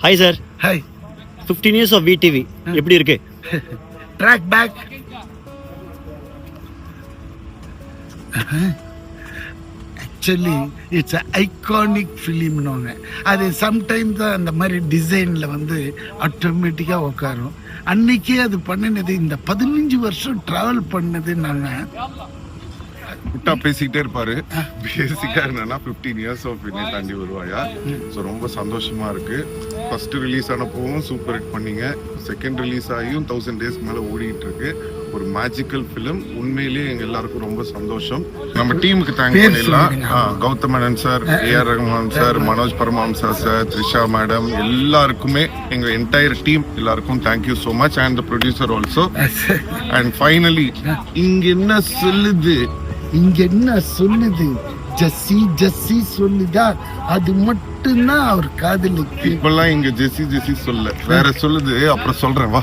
Hi sir. Hi. 15 years of VTV எப்படி இருக்கு? Track back. Actually it's iconic ஃபிலிம்னு அது சம்டைம்ஸ் தான் அந்த மாதிரி டிசைனில் வந்து ஆட்டோமேட்டிக்காக உட்காரும். அன்னைக்கே அது பண்ணினது இந்த 15 வருஷம் ட்ராவல் பண்ணது நாங்கள். விட்டா பேசிக்கிட்டே இருப்பாரு. பேசிக்கா என்னன்னா 15 years ஆஃப் வினை தாண்டி வருவாயா. ஸோ ரொம்ப சந்தோஷமா இருக்கு. ஃபர்ஸ்ட் ரிலீஸ் ஆனப்பவும் சூப்பர் ஹிட் பண்ணீங்க. செகண்ட் ரிலீஸ் ஆகியும் 1000 days மேலே ஓடிட்டு இருக்கு. ஒரு மேஜிக்கல் ஃபிலிம். உண்மையிலேயே எங்க எல்லாருக்கும் ரொம்ப சந்தோஷம். நம்ம டீமுக்கு தேங்க் பண்ணிடலாம். Gautham Menon sir, AR Rahman sir, Manoj Paramahamsa sir, Trisha madam, எல்லாருக்குமே எங்க என்டையர் டீம் எல்லாருக்கும் thank you so much. And the producer also. And finally இங்க என்ன சொல்லுது ஜெஸ்ஸி ஜெஸ்ஸி சொல்லுதா, அது மட்டும்தான் அவர் காதலுக்கு. இப்பெல்லாம் இங்க ஜெஸ்ஸி ஜெஸ்ஸி சொல்ல வேற சொல்லுது. அப்புறம் சொல்றேன் வா.